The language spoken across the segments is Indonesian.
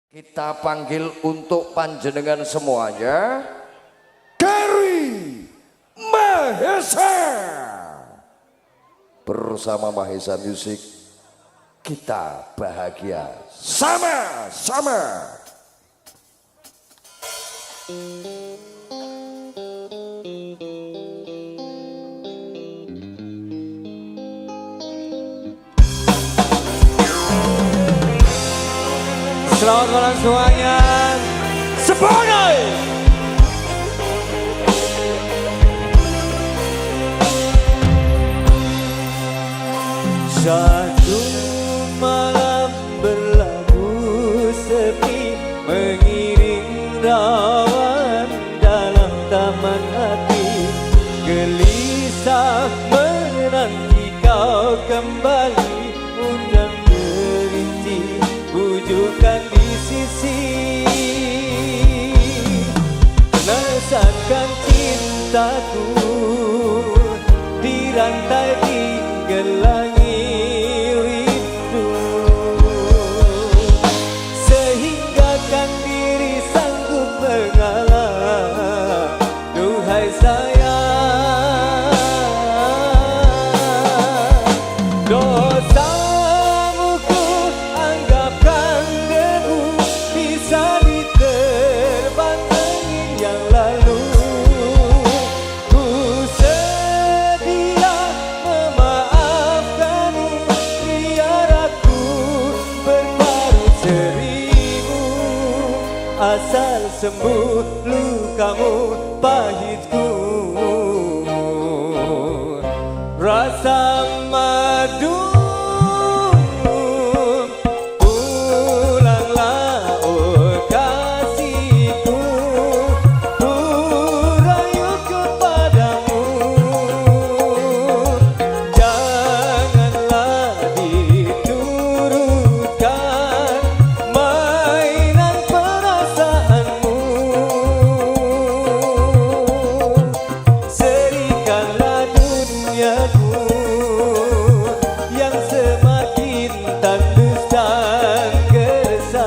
Kita panggil untuk panjenengan semuanya Gary Mahesa. Bersama Mahesa Music kita bahagia sama-sama. Selamat malam semuanya. Semuanya. Satu malam berlalu sepi, mengiring rawan dalam taman hati, gelisah menanti kau kembali, undang gerinci bujukan di sisi, rasakan cintaku dirantai di gelangi rindu, sehingga kan diri sanggup mengalah. Duhai sayang, dosamu ku anggapkan debu, bisa diterbang angin yang lalu. Ku sedia memaafkanmu, biar aku berbaru seribu, asal sembuh lukamu pahitku. Rasa madu, pulanglah oh kasihku, ku rayu kepadamu, janganlah diturutkan mainan perasaanmu. Serikanlah duniaku yang semakin tandus dan gersang,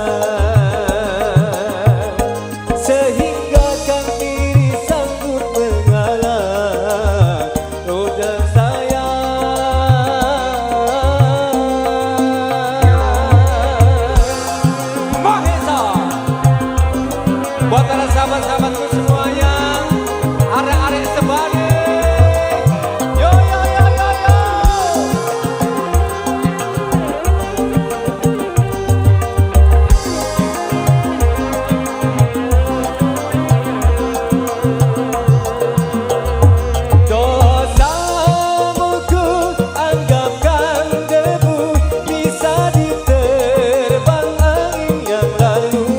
sehingga kan diri sanggup mengalah. Roda sayang Mahesa, buat para sahabat-sahabatku semuanya, arek-arek sebane. Yo yo yo yo yo. Dosamu ku anggapkan debu, bisa diterbang angin yang lalu.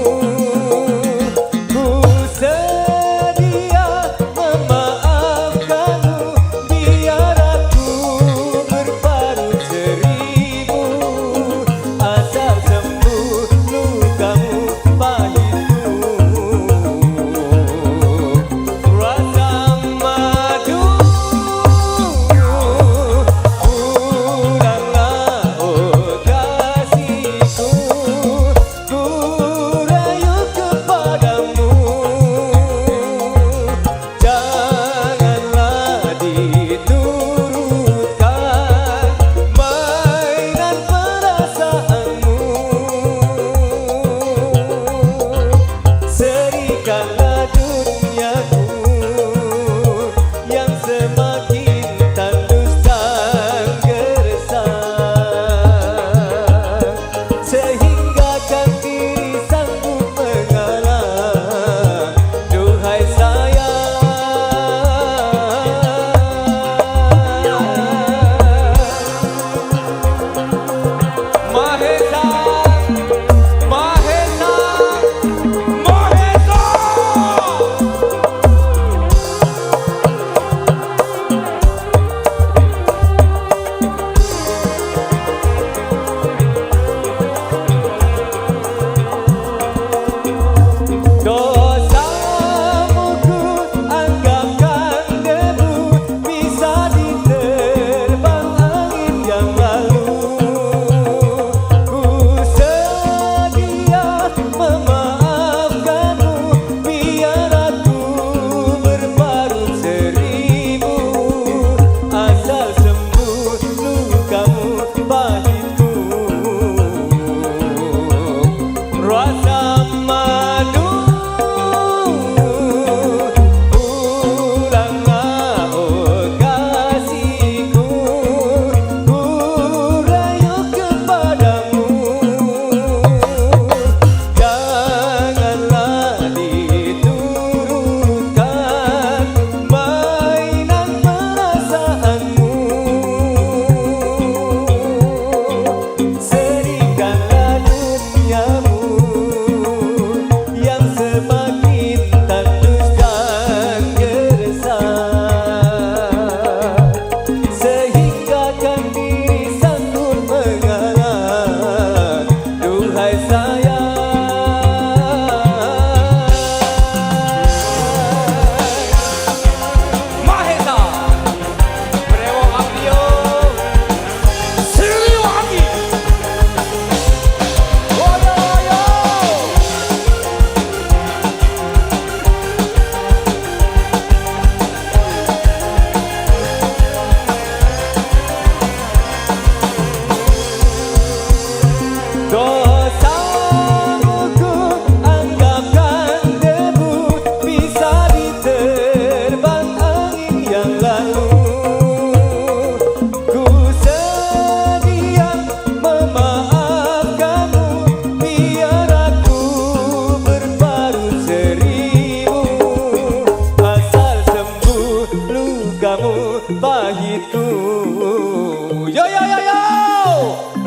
Ku rasa madu. Pulanglah oh kasihku, ku rayu kepadamu. Janganlah diturutkan mainan perasaanmu. Serikanlah duniamu yang semakin tandus dan gersang, sehingga kan diri sanggup mengalah. Duhai sayang, Mahesa Brewo Abdio Siliwangi. Dosamu ku anggapkan debu, bisa diterbang angin yang lalu. Ku sedia memaafkanmu, biar aku berbaru seribu, asal sembuh lukamu pahitku. Yo yo yo yo,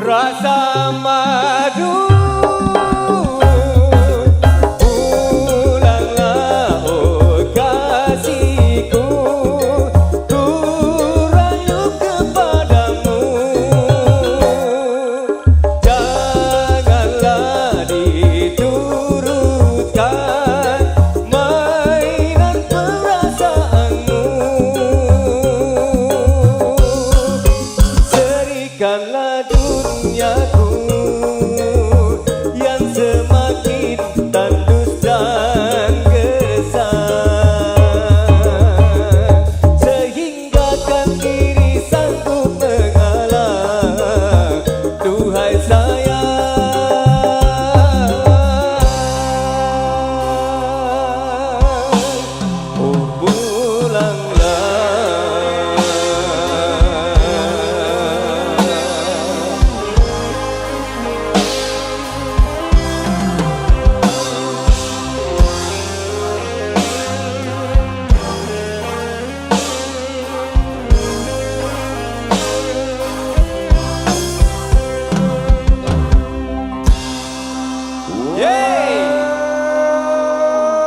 rasa madu. Pulanglah oh kasihku, ku rayu kepadamu. Janganlah diturutkan mainan perasaanmu. Serikanlah duniaku yang semakin tandus dan gersang, sehingga kan diri sanggup mengalah. Duhai sayang, oh pulanglah.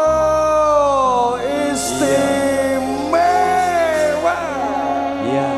Oh, istimewa. Iya.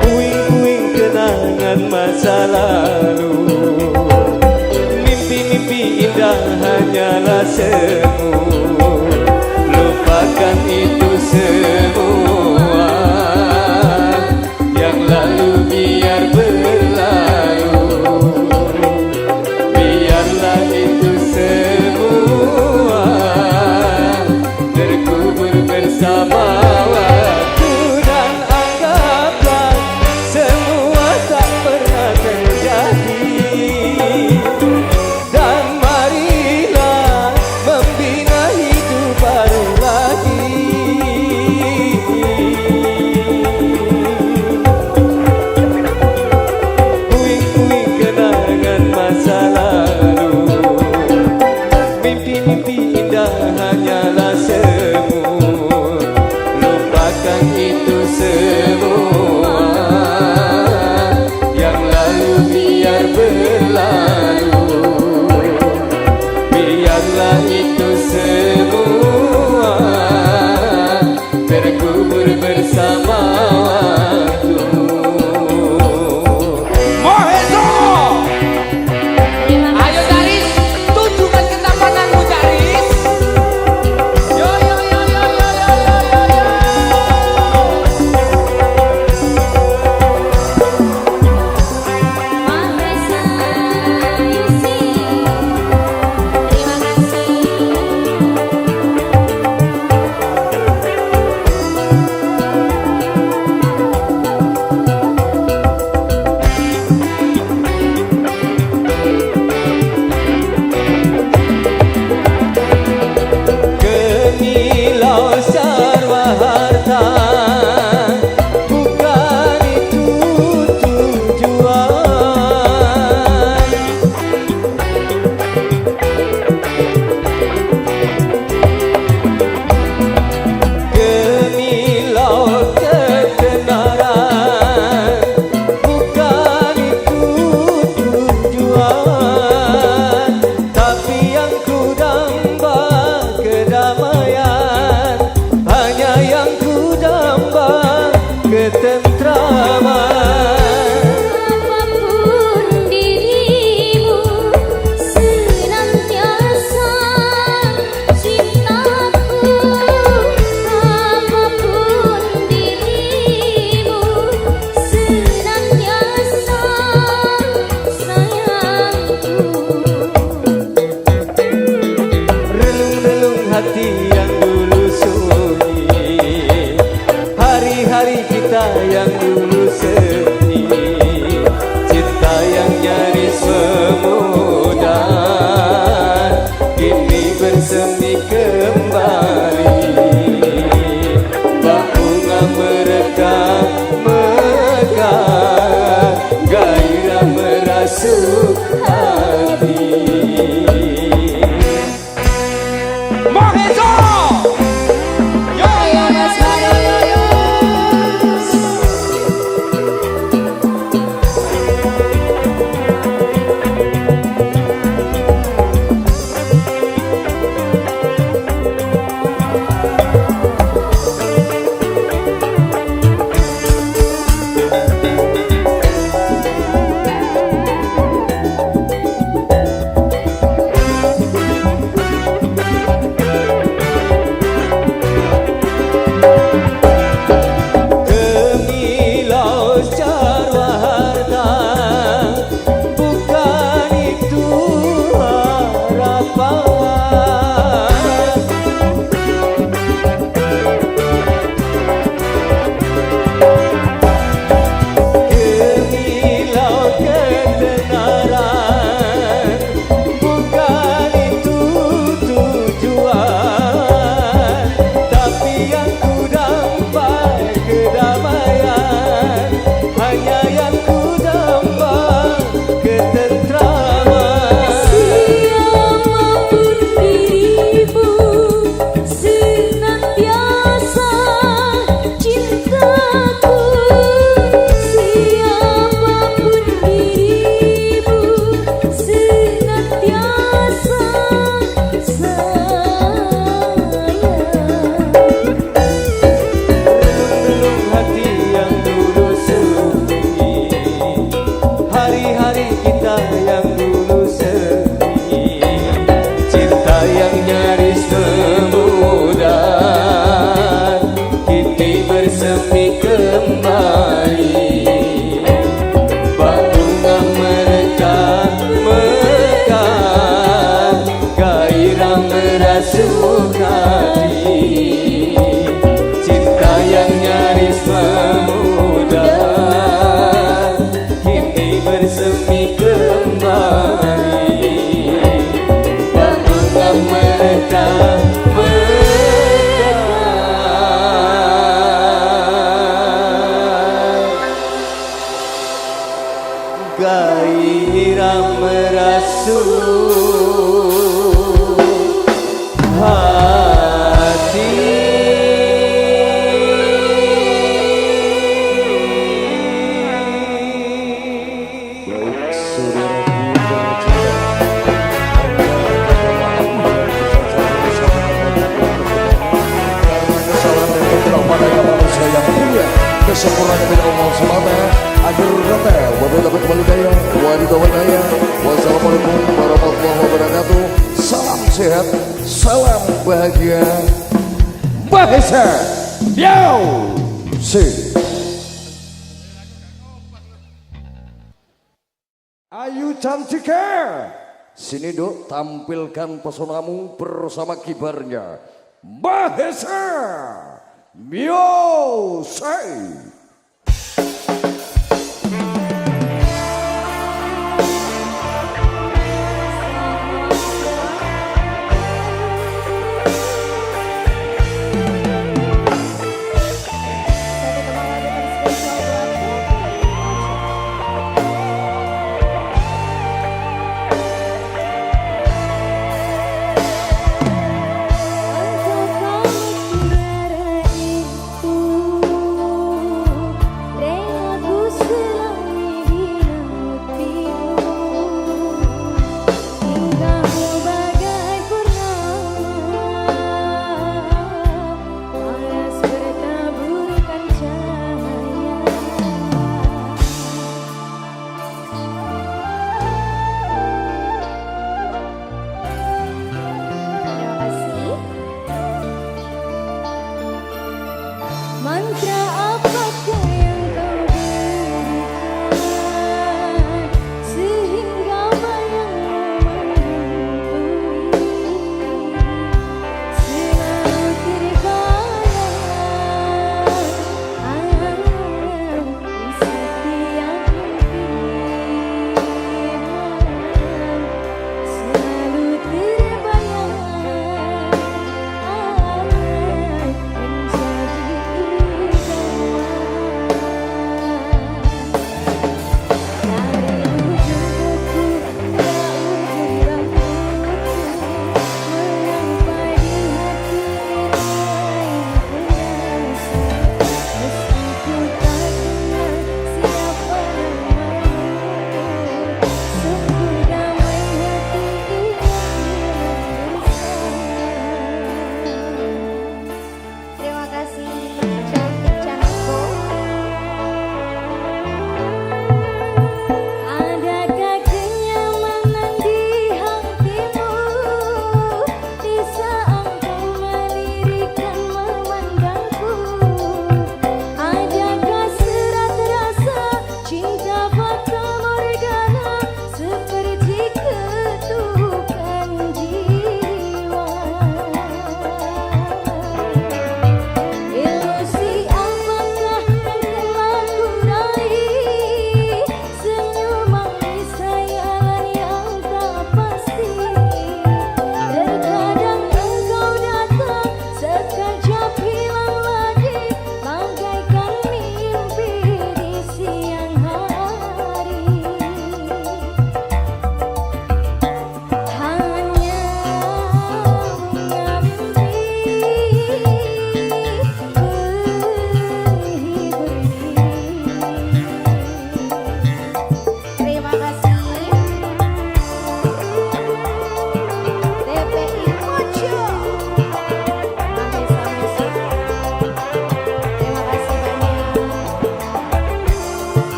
Puing-puing kenangan masa lalu, mimpi-mimpi indah hanyalah semu. Lupakan itu semua, yang lalu biar berlalu. Biarlah itu semua terkubur bersama waktu, dan anggaplah semua tak pernah terjadi. Dan marilah membina hidup baru lagi. Puing-puing kenangan masa lalu, mimpi-mimpi indah hanyalah semu. Lupakan itu semua, yang lalu biar berlalu. Biarlah itu semua terkubur bersama waktu. merasuk hati. Mahesa. Yo yo yo yo yo yo yo. Gairah merasuk hati. Baik saudara kesalahan dan kekurangan yang manusia yang mulia, kesempurnaan dari Allah semata. Akhir kata, wabillahi kembali daya, wadidawalaya. Wassalamualaikum warahmatullahi wabarakatuh. Salam sehat, salam bahagia. Mahesa, yo, si. Ayu Cantika, sini dok, tampilkan pesonamu bersama kibarnya. Mahesa, yo, si.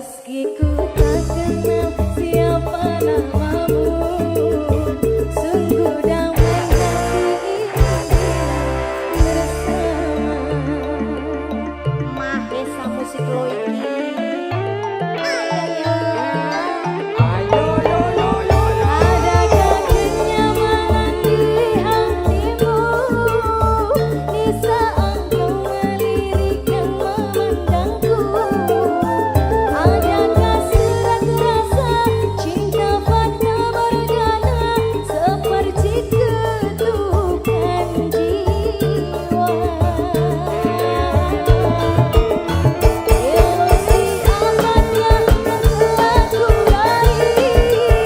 Meski ku tak kenal siapa namamu, sungguh damai hati ini bersama. Mahesa musik lo ini. Adakah kenyamanan di hatimu di saat kau melirikkan memandangku? Adakah surat rasa cinta fakta bergana seperti ketukan jiwa? Ilusi abadnya telah ku raih,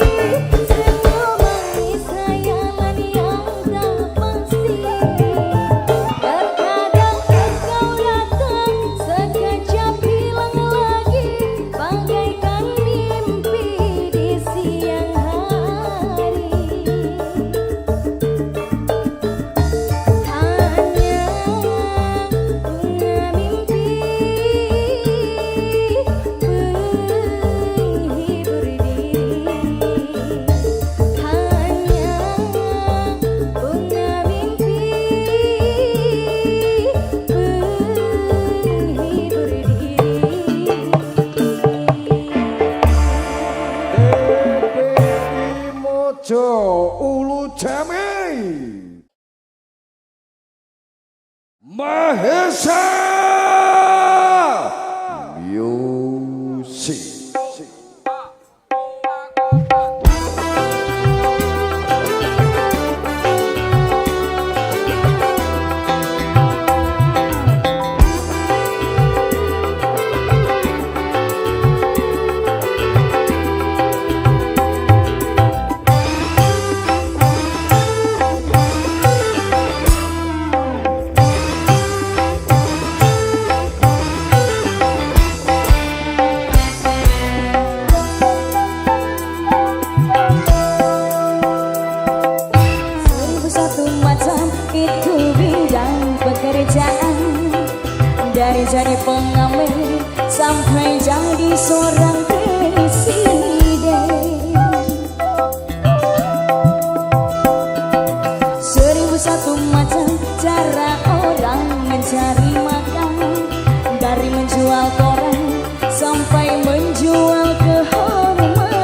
semua manis khayalan yang tak pasti. Terkadang engkau datang sekejap hilang lagi, bagaikan mimpi di siang hari. Hanya bunga mimpi penghibur diri. Hanya bunga mimpi penghibur diri. DPI Mojo Ulu Jamai Mahesa Music. Seribu satu macam itu bidang pekerjaan, dari jadi pengamen sampai jadi seorang presiden. Seribu satu macam cara orang mencari makan, dari menjual koran sampai menjual kehormatan.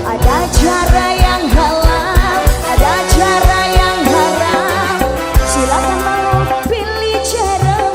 Ada cara yang halal, ada cara yang haram. Silakan mau pilih cara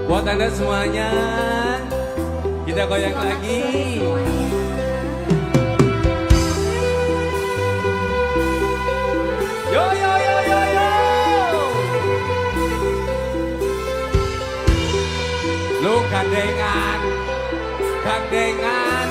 Buat Anda semuanya, kita goyang lagi. Yo yo yo yo yo. Lu gandengan, gandengan.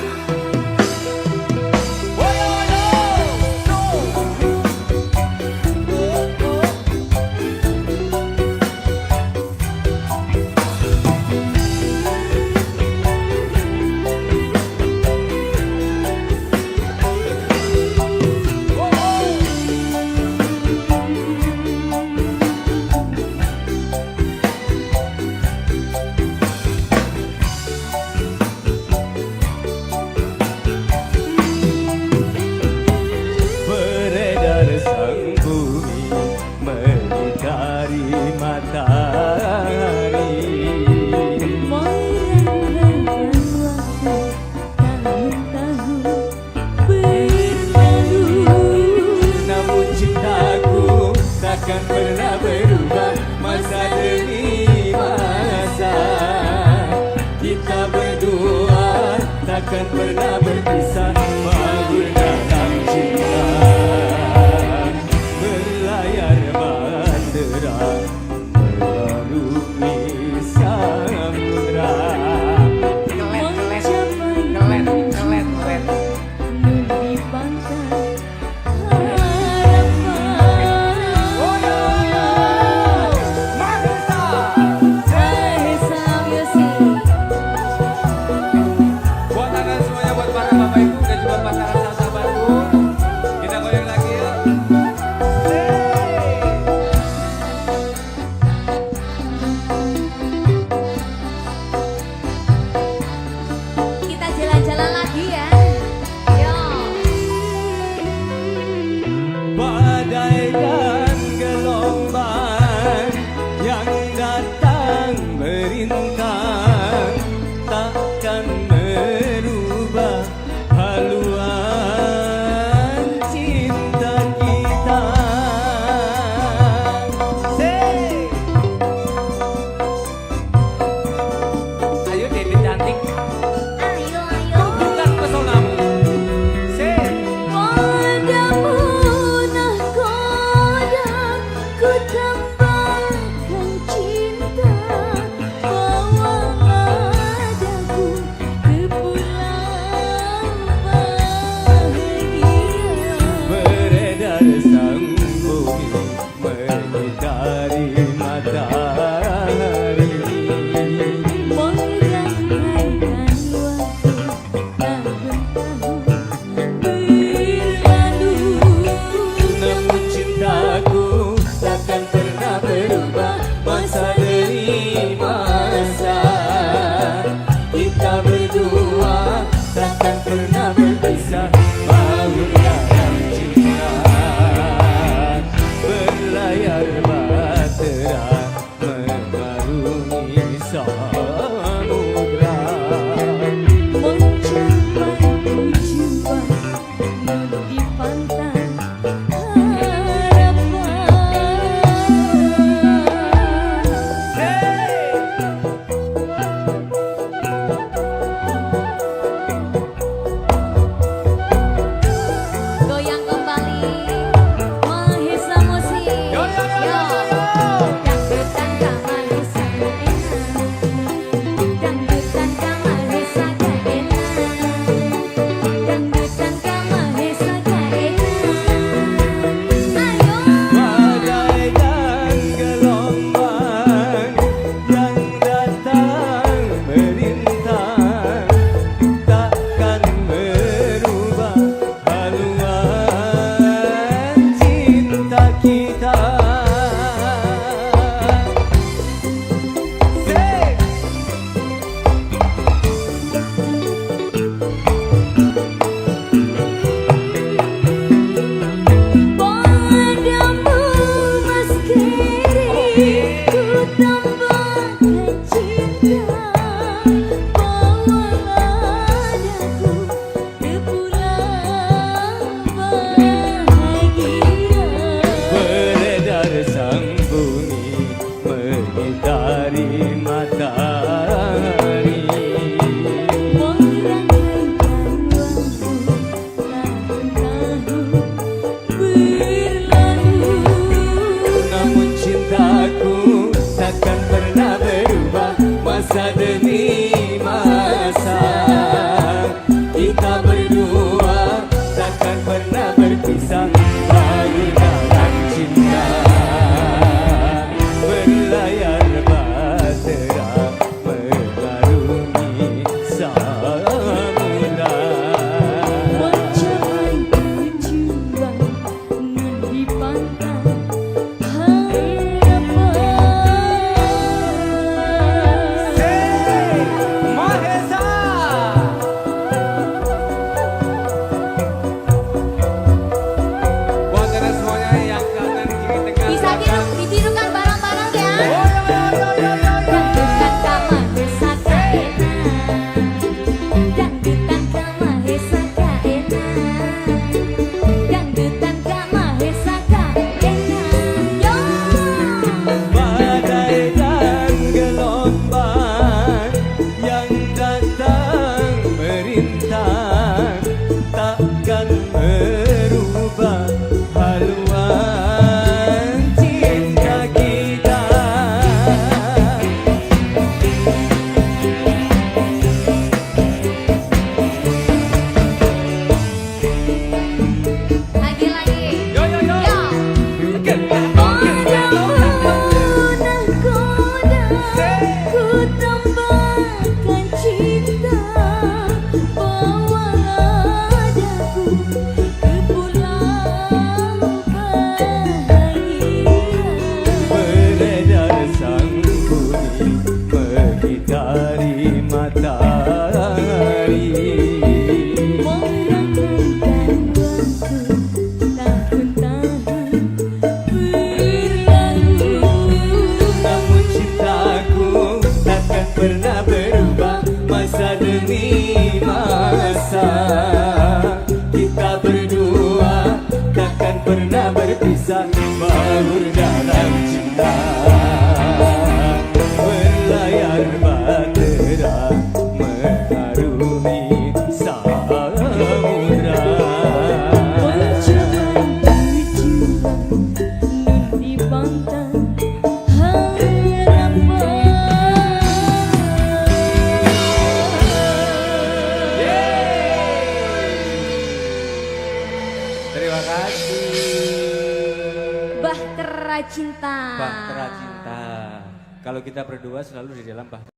Takkan pernah berubah masa demi masa. Kita berdua takkan pernah berpisah. Magur dalam cinta, berlayar bahtera melalui samudra. Di pantai bagaikan gelombang yang datang merintang, takkan merubah haluan cinta kita. Say. Ayo Dede cantik, ayo tunjukkan pesonamu. Say. Sang bumi mengitari matahari, merangkaikan waktu tahun-tahun berlalu. namun cintaku takkan pernah berubah masa demi masa. Kita berdua takkan pernah berpisah. Malam dalam cinta, berlayar bahtera mengarungi samudra. Mencapai tujuan di pantai harapan. Goyang kembali Mahesa Musik. Yo, dangdutan tak manis enak. matahari. Merangkaikan waktu tahun-tahun berlalu, Namun cintaku takkan pernah berubah masa demi masa. Kita berdua takkan pernah berpisah, baru dalam cinta berlayar bahtera mengarungi samudra. mencapai tujuan nan di pantai harapan. Mahesa. Buat anda semuanya yang kangen kiri tengah Bisa belakang. ditirukan bareng-bareng ya. Oh, yo, yo, yo, yo, yo. Dangdutan kamahesa kaena, dangdutan kamahesa kaena, dangdutan kamahesa kaena. Yo. Badai dan gelombang yang datang merintang takkan merubah haluan cinta kita. Lagi. Yo, yo, yo. Yo. Ku tambahkan cinta, bawalah daku ke pulau bahagia. Beredar sang bumi mengitari matahari. Merangkaikan waktu tahun-tahun berlalu, Namun cintaku takkan pernah berubah masa demi masa. Kita berdua takkan pernah berpisah, baur dalam cinta berlayar bahtera mengarungi samudra. mencapai tujuan nan di pantai harapan. Terima kasih. Bahtera cinta. Bahtera cinta. Kalau kita berdua selalu di dalam bahtera.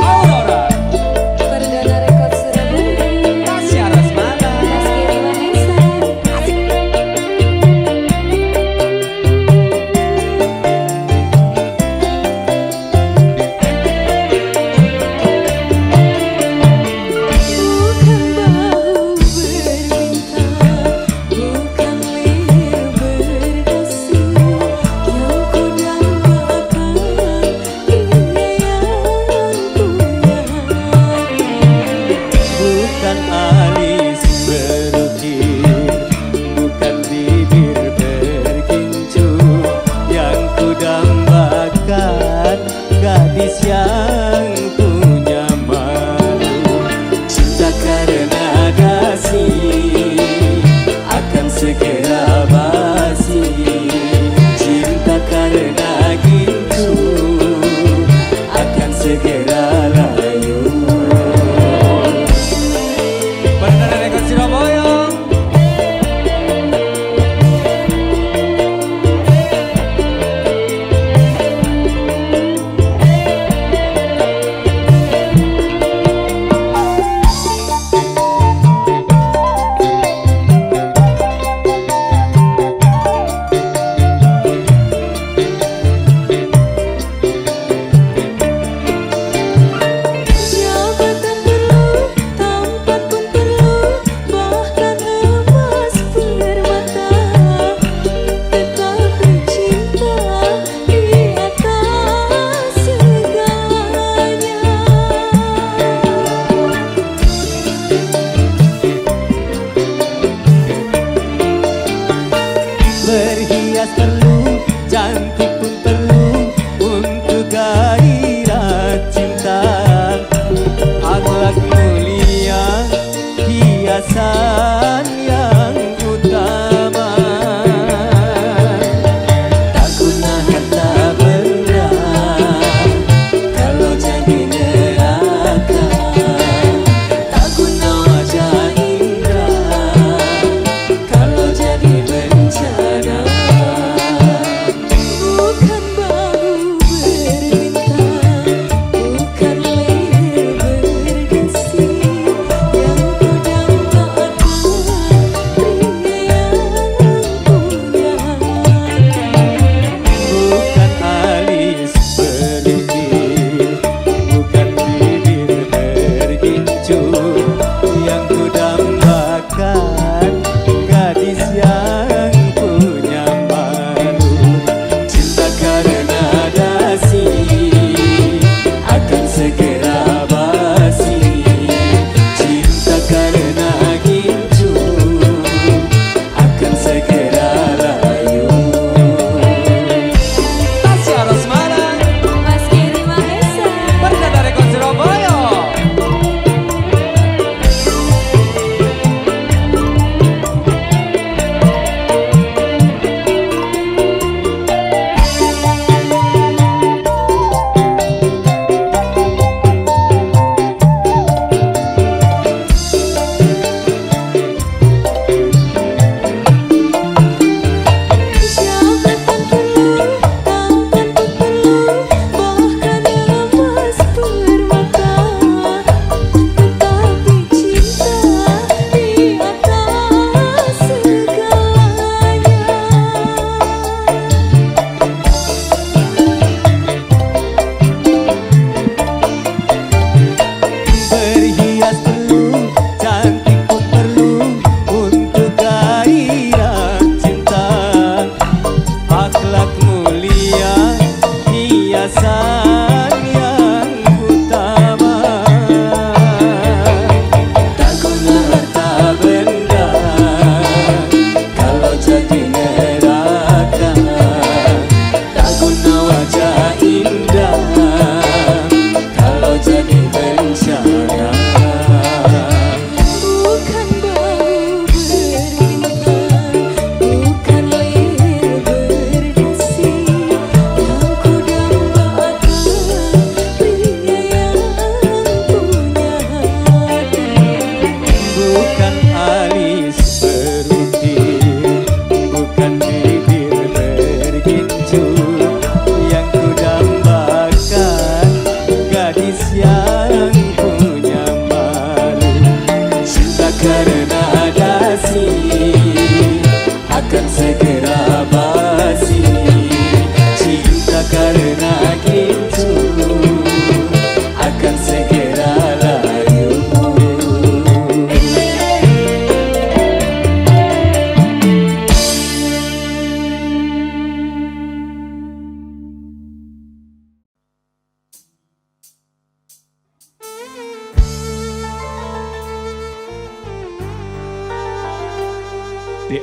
Aurora, Perdana Rekod Surabaya. Tasya Rasmana. Rizky Vanessa. Bukan bahu berbintang, bukan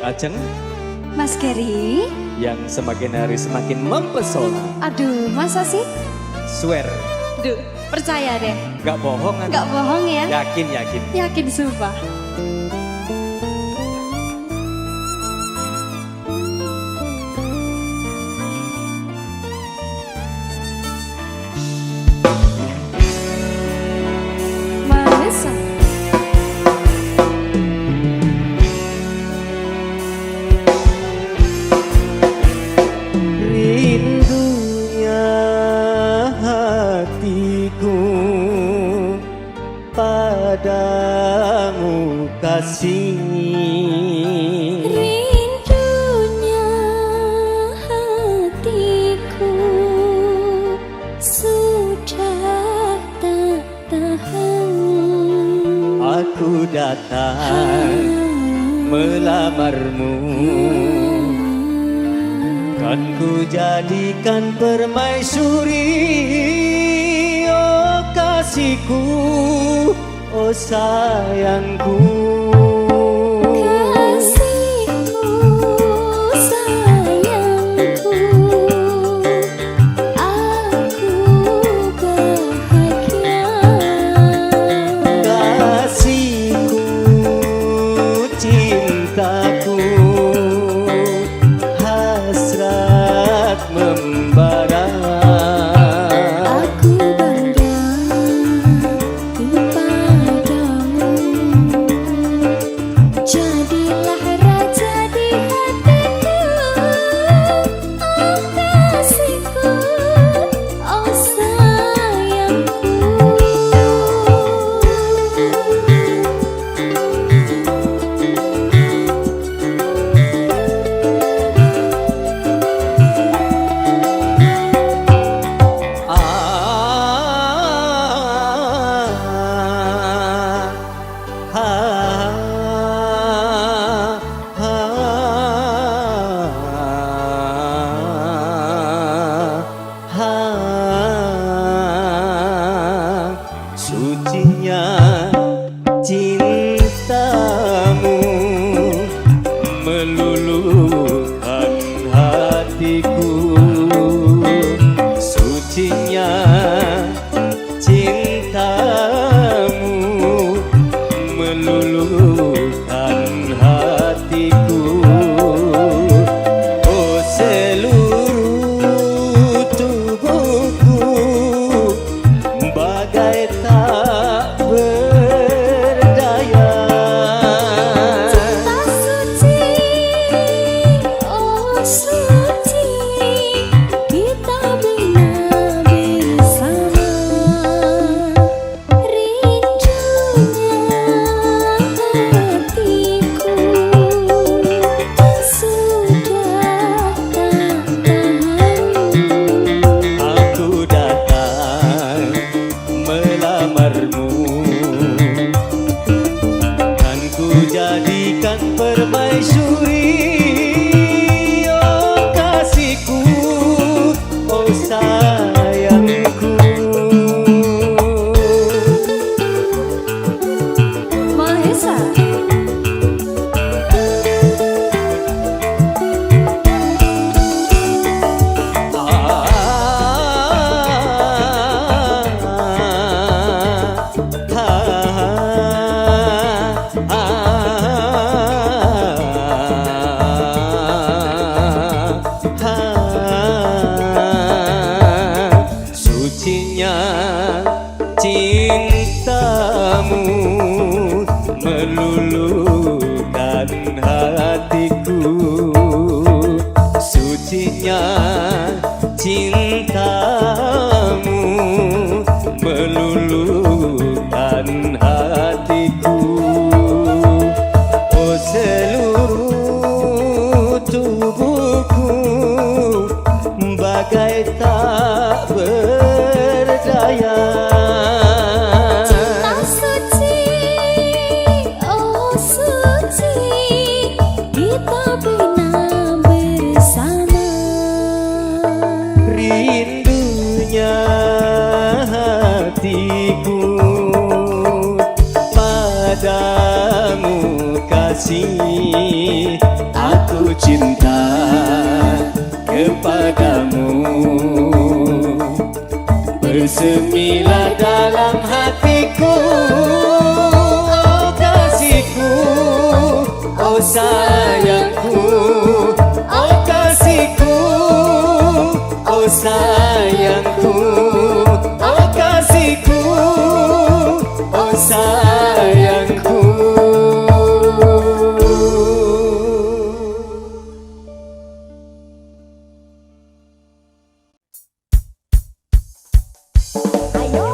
Ajeng Mas Gary. yang semakin hari semakin mempesona. Aduh, masa sih? Swear, Duh, percaya deh. gak bohong kan? Gak bohong ya? Yakin, yakin. Yakin sumpah. Mahesa. Rindunya hatiku padamu kasih. Rindunya hatiku sudah tak tahan. Aku datang melamarmu, kan ku jadikan permaisuri. Oh kasihku, oh sayangku. Kasihku, sayangku, aku bahagia. Kasihku, cintaku, hasrat membara. Aku bangga kepadamu. Jadilah raja di hatiku. Oh kasihku, oh sayangku. Sucinya cintamu meluluhkan hatiku. Sucinya cintamu meluluhkan hatiku. Oh seluruh tubuhku bagai tak berdaya. Cinta suci, oh suci, kita bina bersama. Rindunya hatiku sudah tak tahan. Aku datang melamarmu, kan ku jadikan permaisuri. Oh kasihku, oh sayangku. Mahesa. Sucinya cintamu meluluhkan hatiku. Sucinya cintamu meluluhkan hatiku. Oh seluruh tubuhku bagai tak berdaya. Cinta suci, oh suci, kita bina bersama. Rindunya hatiku padamu kasih. cinta kepadamu. Bersemilah dalam hatiku, oh kasihku, oh sayangku, oh kasihku, oh sayangku, oh kasihku, oh sayangku. Ayo,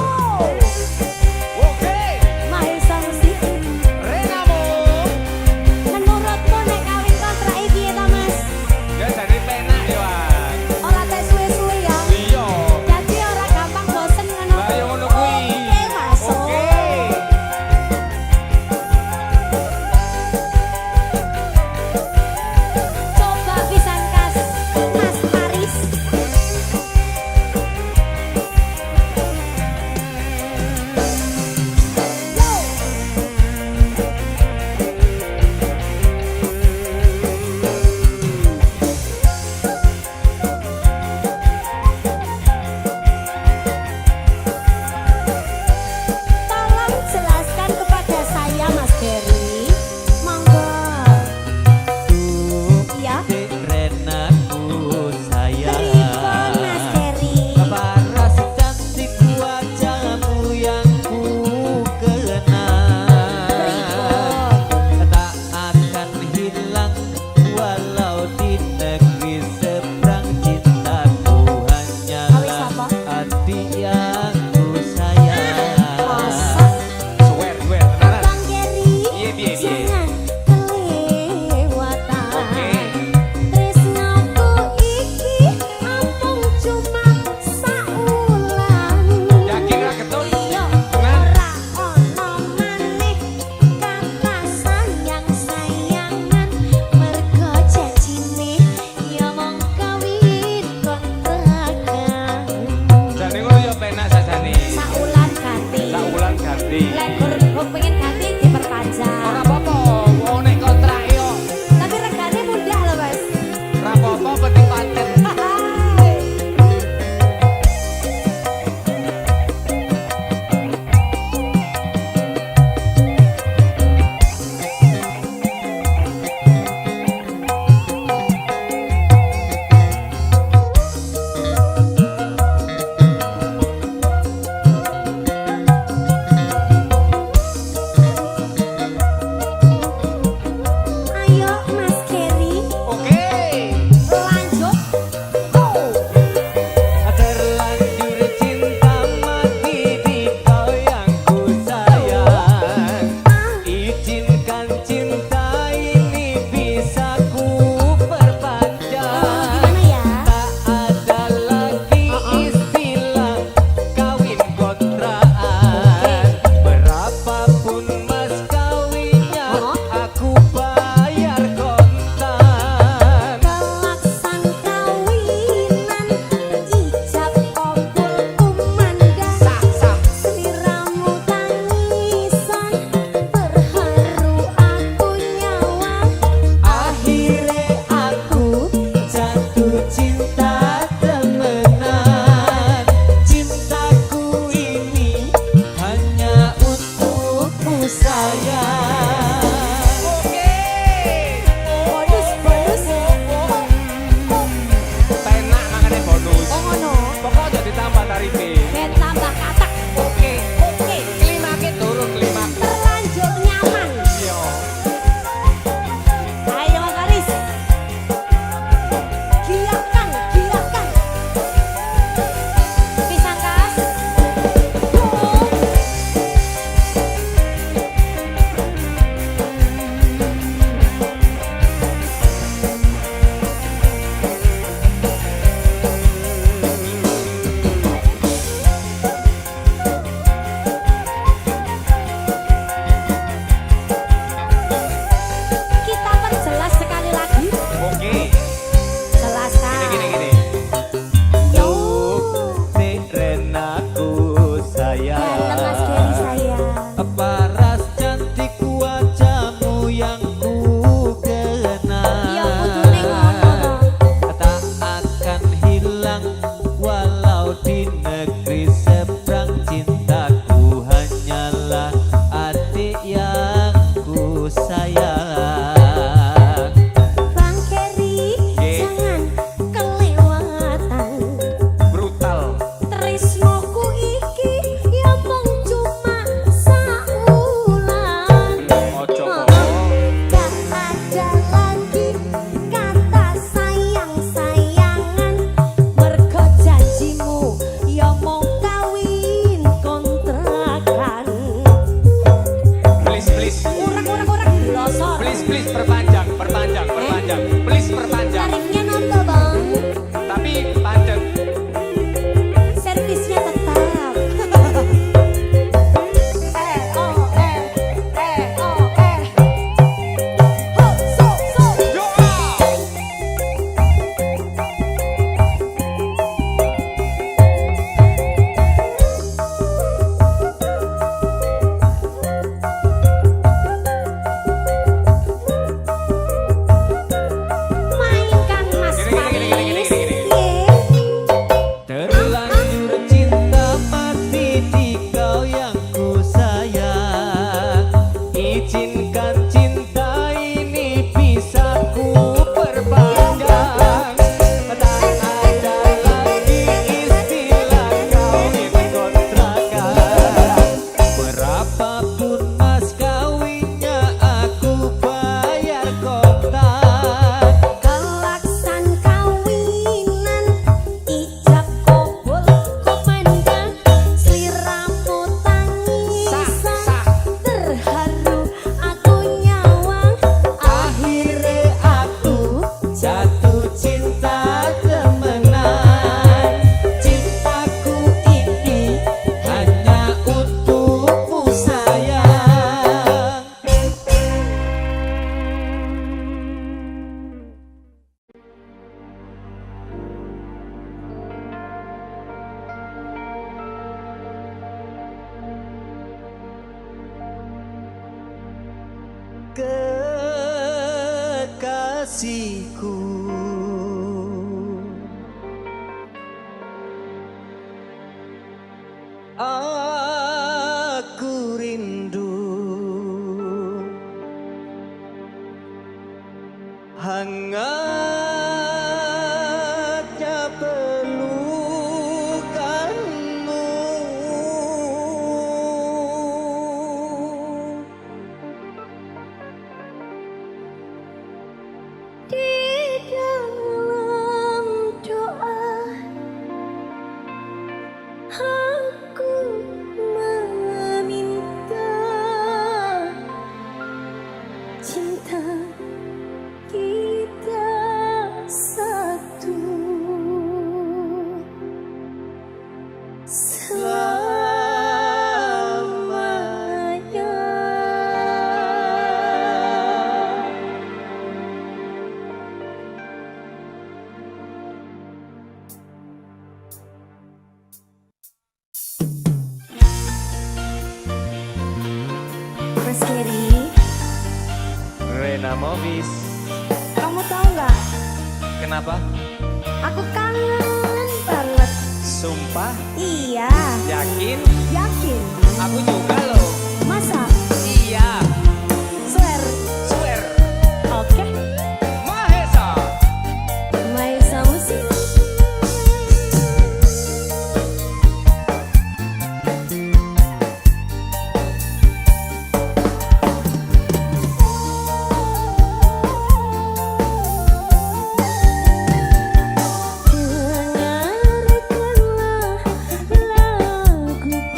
tapi pancet. Servisnya tetap. Ho, so, so. Mainkan Mas Gini, gini, gini, gini, Faris. gini, gini. Ye. Terlanjur cinta mati di kau yang ku sayang. Izinkan cinta ini bisa ku perpanjang. Tak ada lagi istilah kawin kontrakan. Berapapun mas kawinnya aku bayar kontak. Kelaksan kawinan ijab kabul kumandang sliramu tangisan terharu aku nyawang Akhirnya aku jatuh cinta temenan. Cintaku ini hanya untukmu sayang. Kekasihku, aku rindu hangatnya pelukanmu. di dalam doa aku meminta cinta kita satu selamanya. Mas Gary, Rena Movis, kamu tahu nggak? kenapa? Aku kangen banget. Sumpah, Iya, Yakin? yakin. Aku juga loh. Masa? Iya. Swear. Swear. Oke. Mahesa. Maesa musik. Dengarkanlah laguku.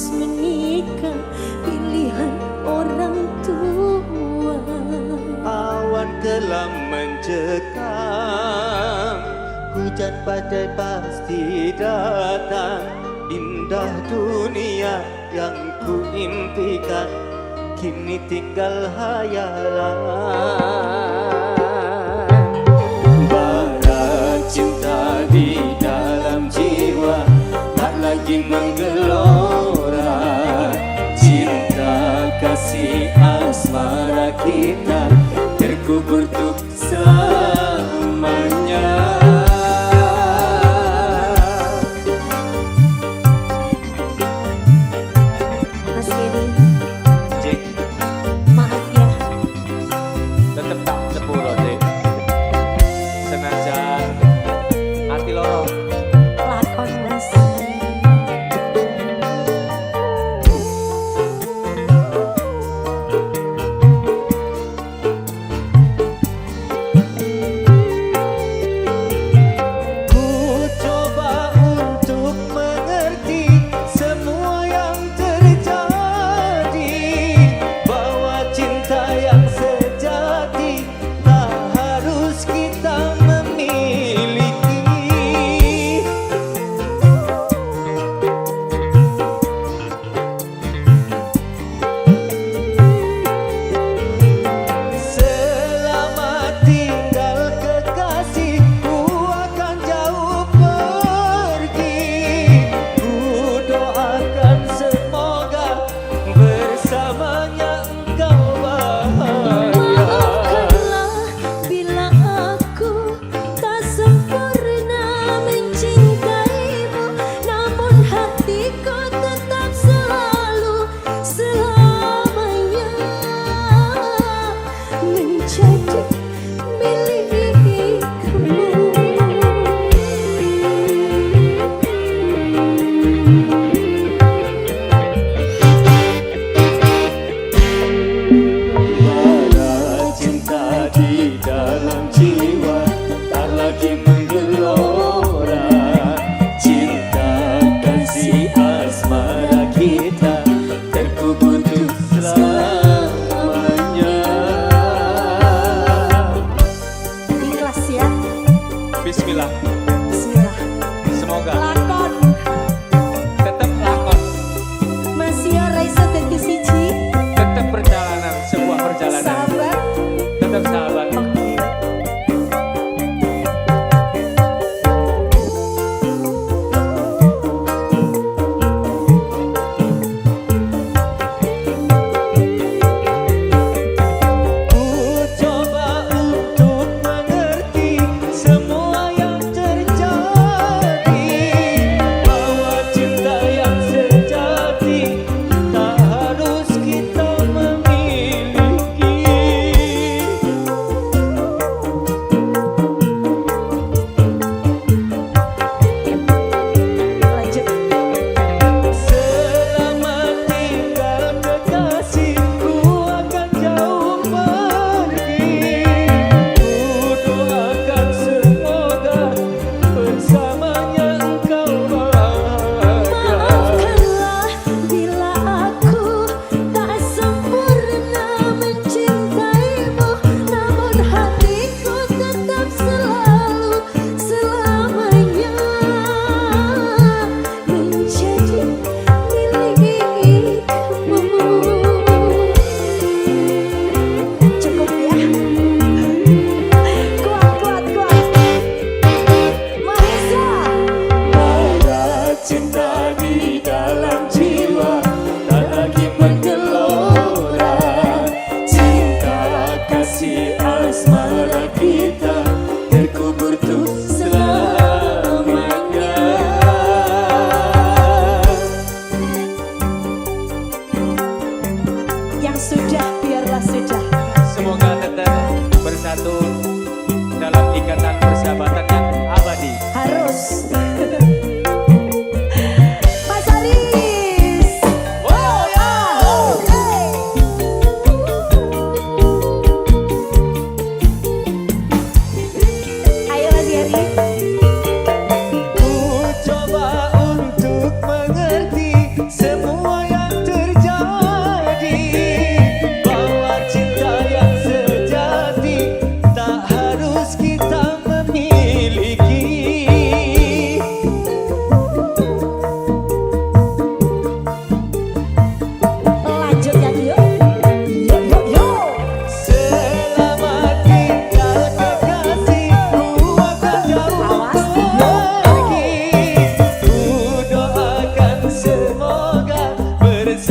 harus menikah, pilihan orang tua. Awan kelam mencekam, hujan badai pasti datang. Indah dunia yang ku impikan kini tinggal hayalan. Bara cinta di dalam jiwa tak lagi menggelora. Cinta kasih asmara kita terkubur untuk selamanya. Mas Kedi, Cik, maaf ya. tetep tak sepuro Cik. Senajan hati loro. Lakon mas. Ku coba untuk mengerti semua yang terjadi, bahwa cinta yang sejati tak harus kita memiliki. Selamat tinggal kekasih, ku akan jauh pergi. Ku doakan semoga bersamanya engkau bahagia. Maafkanlah bila aku tak sempurna mencintaimu, namun hatiku tetap selalu selamanya menjadi Bara cinta di dalam jiwa tak lagi menggelora. Cinta kasih asmara kita terkubur untuk selamanya. ikhlas ya. Bismillah. Bismillah. Semoga Lakon tetap lakon, masih Raisa dadi siji. tetap perjalanan, sebuah perjalanan, Sahabat. tetap sahabat. Ku coba untuk mengerti semua yang terjadi, bahwa cinta yang sejati tak harus kita memiliki. Lanjut. Selamat tinggal kekasih, ku akan jauh pergi. Ku doakan semoga bersamanya engkau bahagia. Maafkanlah bila aku tak sempurna mencintaimu, namun hatiku tetap selalu selamanya menjadi milikmu. Cukup ya. Kuat. Mahesa. Bara cinta di dalam jiwa tak lagi menggelora. Cinta kasih asmara kita terkubur untuk selamanya. Yang sudah biarlah sudah. Semoga tetap bersatu dalam ikatan persahabatan yang abadi. Harus. Mas Aris. Oh ya, Hey. Ayo Mas Aris. ku coba untuk mengerti semua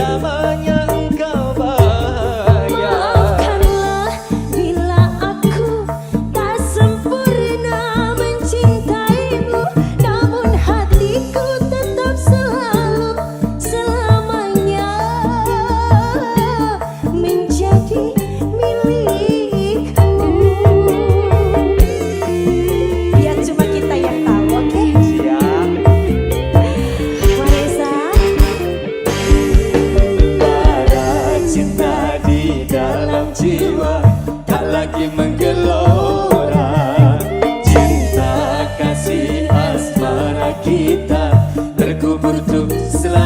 selamanya engkau bahagia. Maafkanlah bila aku tak sempurna mencintaimu, namun hatiku tetap selalu selamanya menjadi milikmu. Biar cuma kita yang tahu, oke? Siap. Marisa. Ada cinta di dalam jiwa, tak lagi menggelora. Cinta kasih asmara kita terkubur untuk selamanya.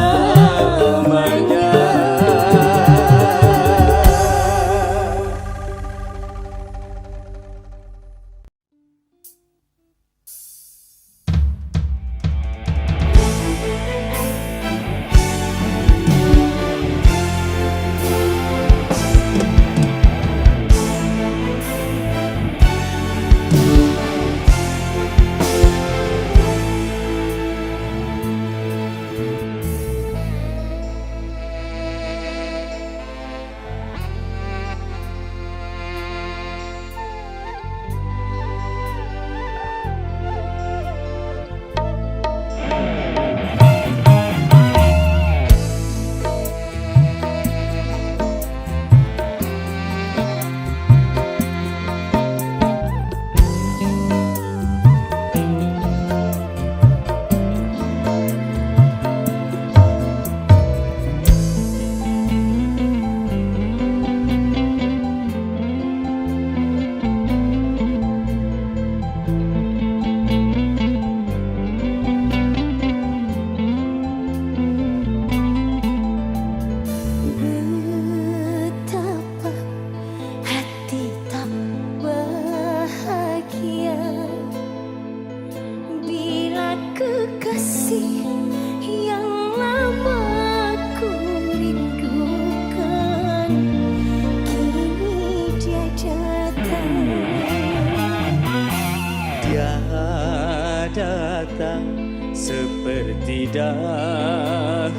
Betapa hati tak bahagia bila kekasih yang lama ku rindukan kini dia datang. Dia datang seperti dahulu,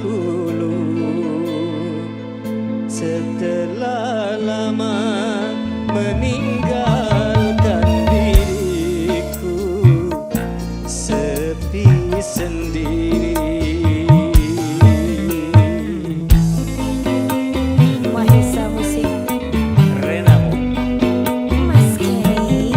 setelah lama meninggalkan diriku sepi sendiri. Mahesa Musik, Renamu Mas Kelly.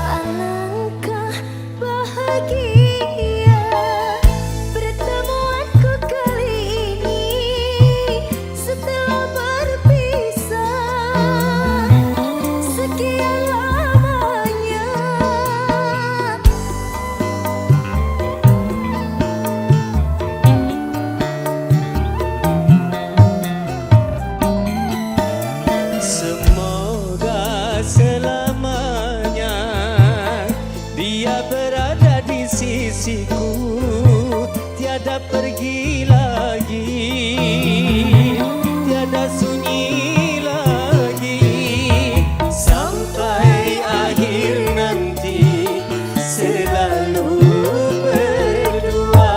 Alangkah bahagia pertemuanku kali ini setelah berpisah sekian lamanya. semoga selamanya dia berada di sisiku, tiada pergi lagi, tiada sunyi lagi, sampai akhir nanti selalu berdua.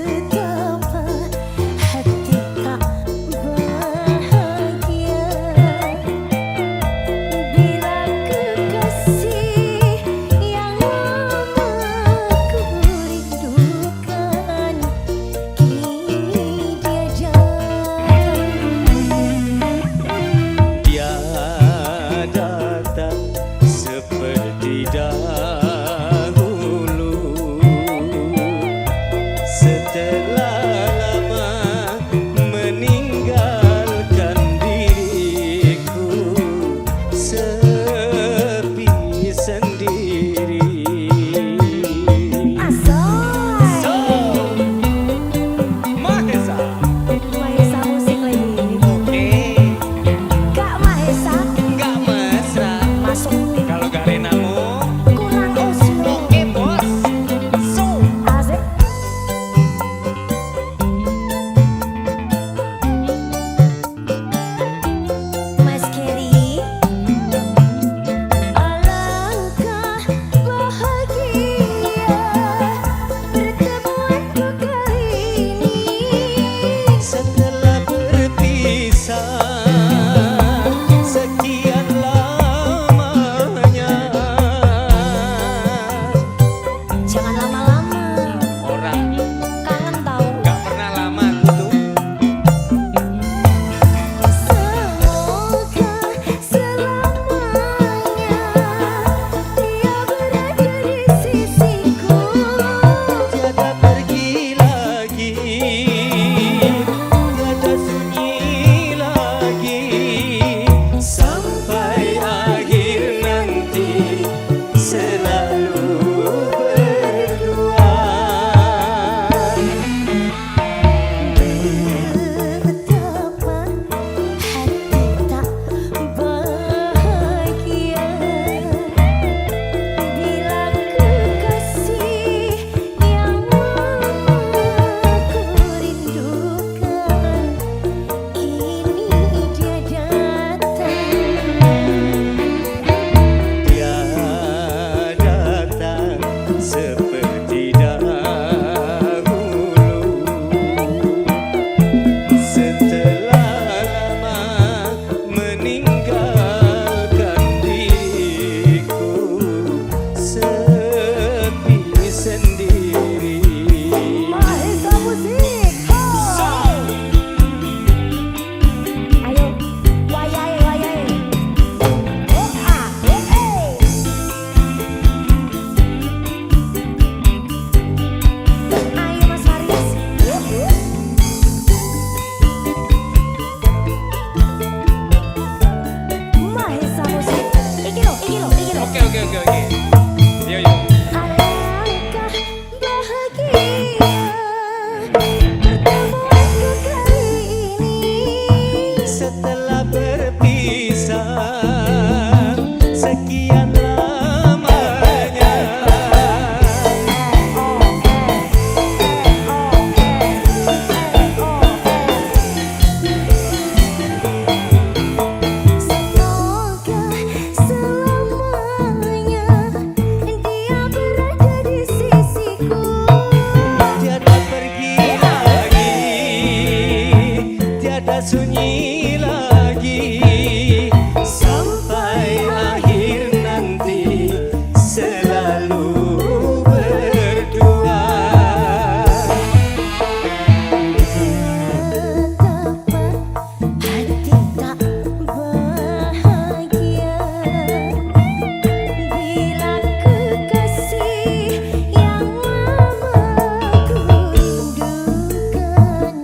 Betapa hati tak bahagia bila kekasih yang lama sendiri. Mahesa Musik. Ayo, wayai, wayai. Oh, ah, hey. Ayo Mas Faris. Mahesa Musik. Iki lo, iki lo, iki lo. Oke. Yuk. Alangkah bahagia pertemuanku kali ini. Setelah berpisah sekian lamanya, Semoga selamanya dia berada di sisiku. tiada pergi lagi, tiada sunyi lagi, sampai akhir nanti selalu berdua. Betapa hati tak bahagia bila kekasih yang lama ku rindukan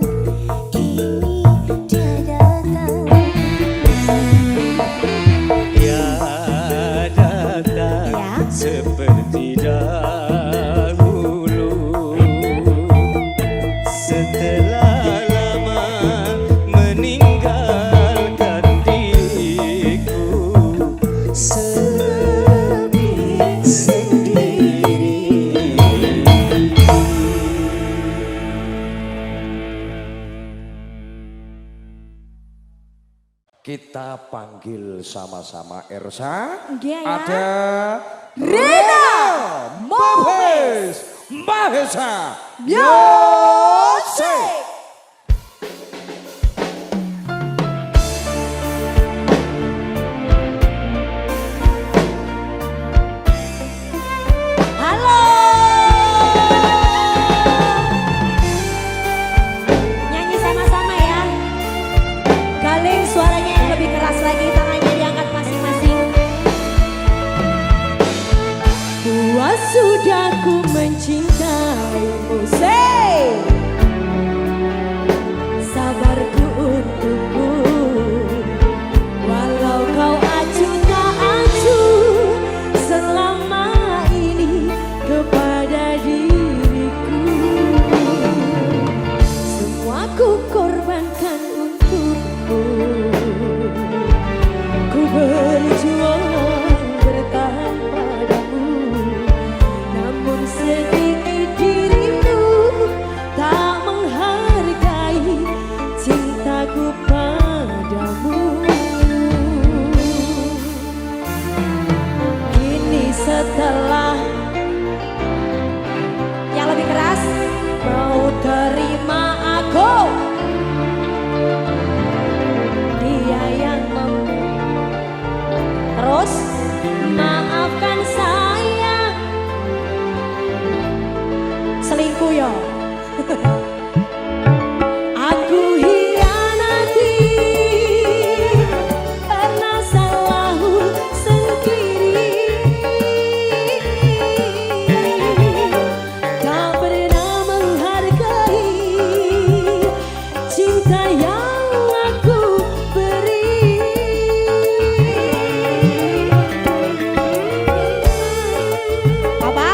kini dia datang. Ya datang Ya. seperti dahulu, setelah lama meninggalkan diriku sepi sendiri. Kita panggil sama-sama Ersa. Iya ya. Ada Rena Mabes Mahesa Music. Halo. Nyanyi sama-sama ya. Galing suaranya yang lebih keras lagi, tangannya diangkat masing-masing. Puas sudah ku mencintaimu, say. Sabarku untukmu, walau kau acuh tak acuh selama ini kepada diriku. Semua ku korbankan untukmu, ku berjuang bertahan padamu. Namun sedikit dirimu tak menghargai cintaku padamu. Kini setelah yang lebih keras, mau terima aku, dia yang terus maafkan saya. Selingkuh yo. Aku hianati karena salahku sendiri. Tak pernah menghargai cinta yang aku beri. Apa?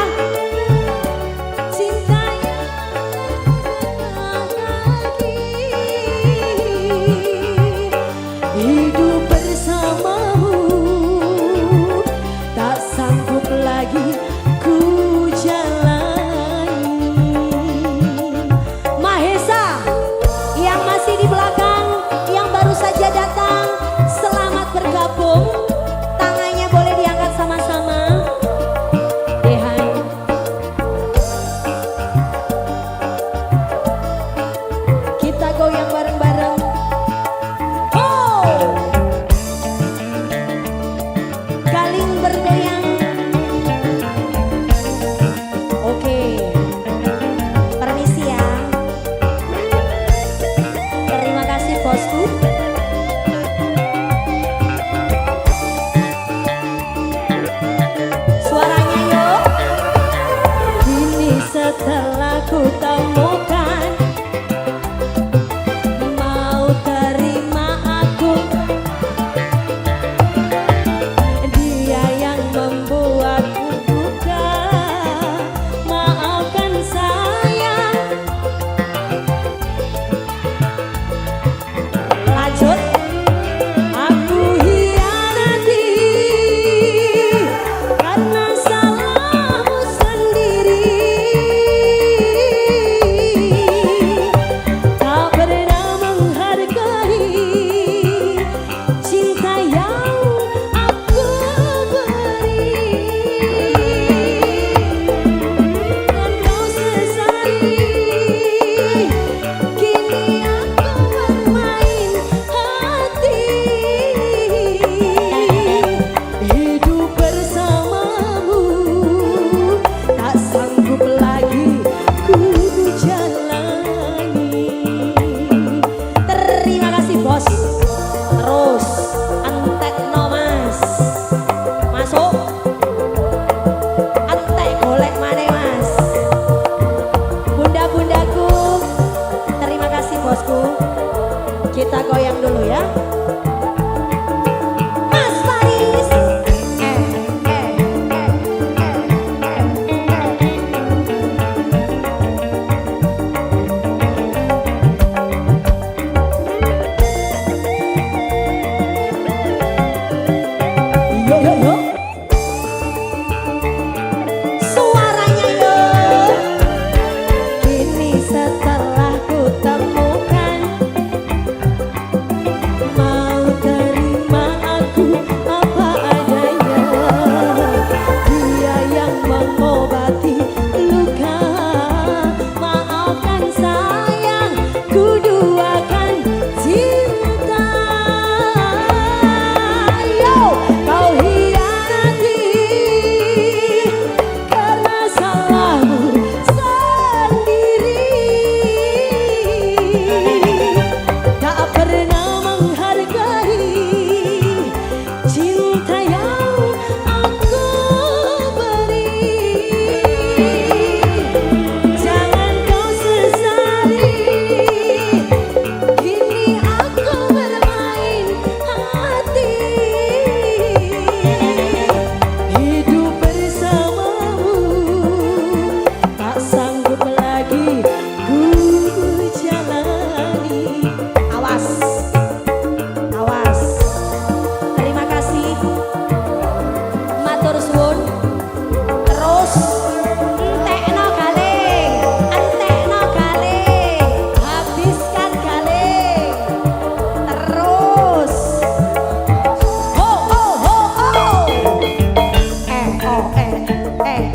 Cinta yang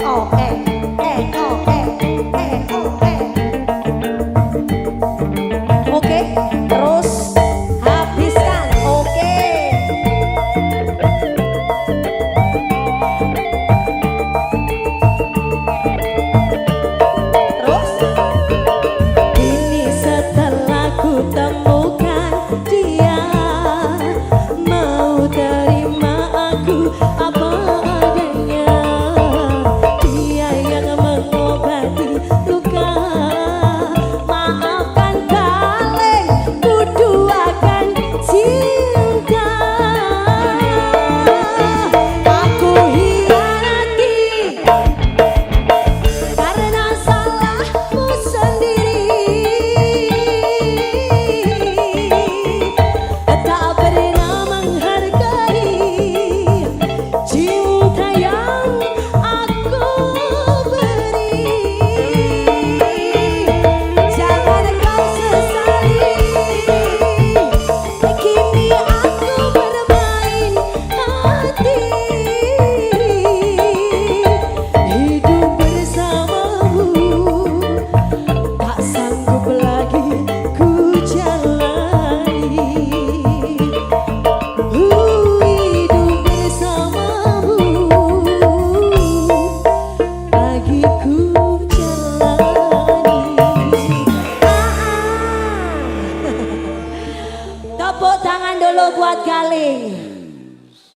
Oke.